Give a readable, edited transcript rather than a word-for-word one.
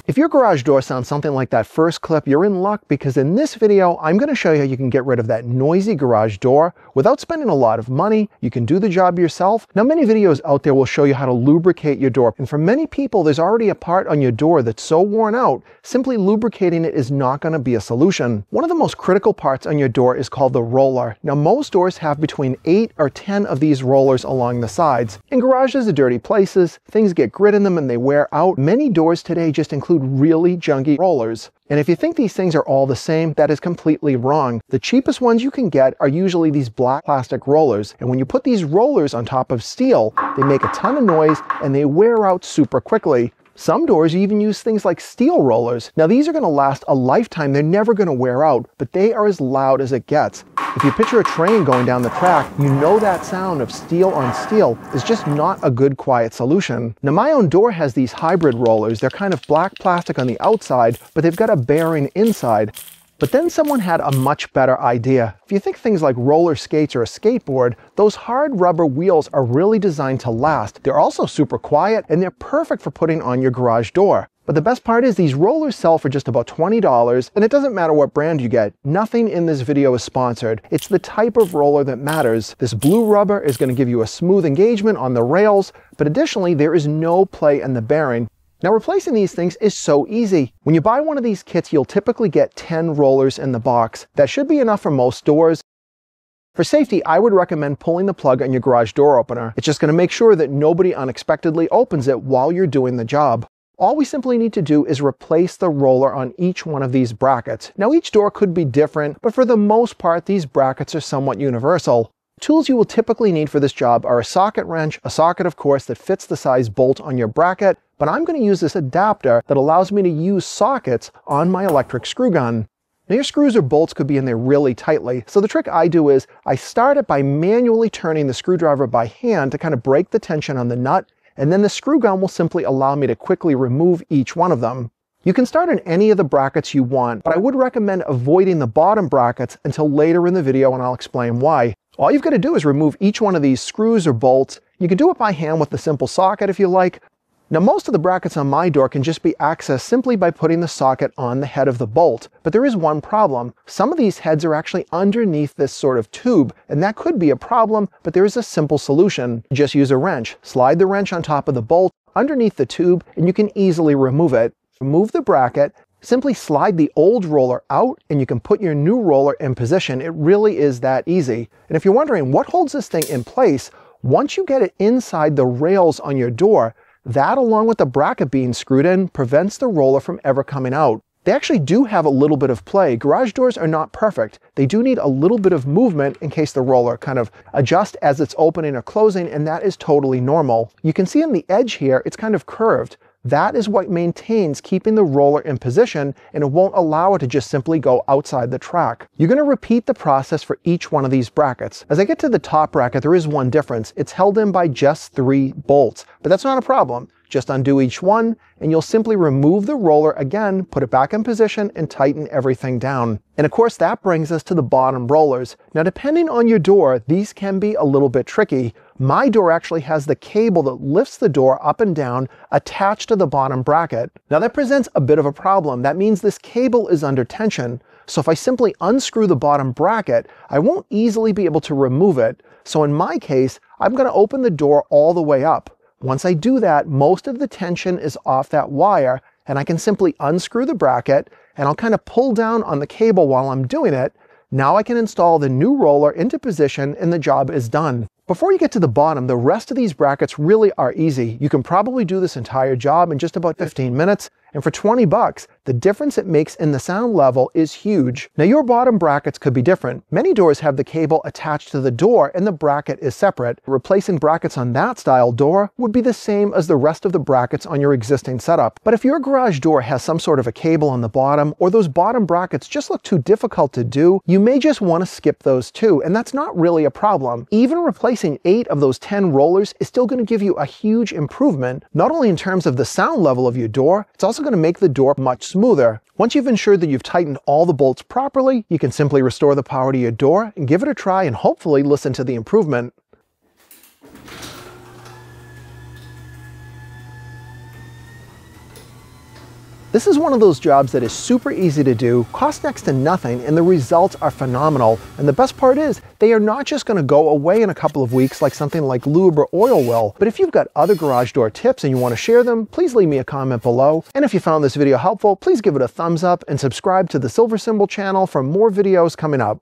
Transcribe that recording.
If your garage door sounds something like that first clip, you're in luck, because in this video, I'm going to show you how you can get rid of that noisy garage door without spending a lot of money. You can do the job yourself. Now, many videos out there will show you how to lubricate your door. And for many people, there's already a part on your door that's so worn out, simply lubricating it is not going to be a solution. One of the most critical parts on your door is called the roller. Now, most doors have between 8 or 10 of these rollers along the sides. And garages are dirty places. Things get grit in them and they wear out. Many doors today just include really junky rollers. And if you think these things are all the same, that is completely wrong. The cheapest ones you can get are usually these black plastic rollers. And when you put these rollers on top of steel, they make a ton of noise and they wear out super quickly. Some doors even use things like steel rollers. Now, these are going to last a lifetime. They're never going to wear out, but they are as loud as it gets. If you picture a train going down the track, you know that sound of steel on steel is just not a good quiet solution. Now, my own door has these hybrid rollers. They're kind of black plastic on the outside, but they've got a bearing inside. But then someone had a much better idea. If you think things like roller skates or a skateboard, those hard rubber wheels are really designed to last. They're also super quiet and they're perfect for putting on your garage door. But the best part is these rollers sell for just about $20, and it doesn't matter what brand you get. Nothing in this video is sponsored. It's the type of roller that matters. This blue rubber is going to give you a smooth engagement on the rails, but additionally, there is no play in the bearing. Now, replacing these things is so easy. When you buy one of these kits, you'll typically get 10 rollers in the box. That should be enough for most doors. For safety, I would recommend pulling the plug on your garage door opener. It's just going to make sure that nobody unexpectedly opens it while you're doing the job. All we simply need to do is replace the roller on each one of these brackets. Now, each door could be different, but for the most part, these brackets are somewhat universal. Tools you will typically need for this job are a socket wrench, a socket, of course, that fits the size bolt on your bracket, but I'm going to use this adapter that allows me to use sockets on my electric screw gun. Now, your screws or bolts could be in there really tightly, so the trick I do is I start it by manually turning the screwdriver by hand to kind of break the tension on the nut, and then the screw gun will simply allow me to quickly remove each one of them. You can start in any of the brackets you want, but I would recommend avoiding the bottom brackets until later in the video, and I'll explain why. All you've got to do is remove each one of these screws or bolts. You can do it by hand with the simple socket if you like. Now, most of the brackets on my door can just be accessed simply by putting the socket on the head of the bolt. But there is one problem. Some of these heads are actually underneath this sort of tube, and that could be a problem, but there is a simple solution. Just use a wrench. Slide the wrench on top of the bolt underneath the tube, and you can easily remove it. Remove the bracket. Simply slide the old roller out and you can put your new roller in position. It really is that easy. And if you're wondering what holds this thing in place, once you get it inside the rails on your door, that along with the bracket being screwed in prevents the roller from ever coming out. They actually do have a little bit of play. Garage doors are not perfect. They do need a little bit of movement in case the roller kind of adjusts as it's opening or closing, and that is totally normal. You can see on the edge here, it's kind of curved. That is what maintains keeping the roller in position, and it won't allow it to just simply go outside the track. You're going to repeat the process for each one of these brackets. As I get to the top bracket, there is one difference. It's held in by just 3 bolts, but that's not a problem. Just undo each one, and you'll simply remove the roller again, put it back in position, and tighten everything down. And of course, that brings us to the bottom rollers. Now, depending on your door, these can be a little bit tricky. My door actually has the cable that lifts the door up and down attached to the bottom bracket. Now, that presents a bit of a problem. That means this cable is under tension. So if I simply unscrew the bottom bracket, I won't easily be able to remove it. So in my case, I'm going to open the door all the way up. Once I do that, most of the tension is off that wire, and I can simply unscrew the bracket, and I'll kind of pull down on the cable while I'm doing it. Now I can install the new roller into position, and the job is done. Before you get to the bottom, the rest of these brackets really are easy. You can probably do this entire job in just about 15 minutes. And for 20 bucks, the difference it makes in the sound level is huge. Now, your bottom brackets could be different. Many doors have the cable attached to the door and the bracket is separate. Replacing brackets on that style door would be the same as the rest of the brackets on your existing setup. But if your garage door has some sort of a cable on the bottom, or those bottom brackets just look too difficult to do, you may just want to skip those too, and that's not really a problem. Even replacing 8 of those 10 rollers is still going to give you a huge improvement, not only in terms of the sound level of your door, it's also going to make the door much smoother. Once you've ensured that you've tightened all the bolts properly, you can simply restore the power to your door and give it a try and hopefully listen to the improvement. This is one of those jobs that is super easy to do, costs next to nothing, and the results are phenomenal. And the best part is, they are not just going to go away in a couple of weeks like something like lube or oil will, but if you've got other garage door tips and you want to share them, please leave me a comment below. And if you found this video helpful, please give it a thumbs up and subscribe to the Silver Symbol channel for more videos coming up.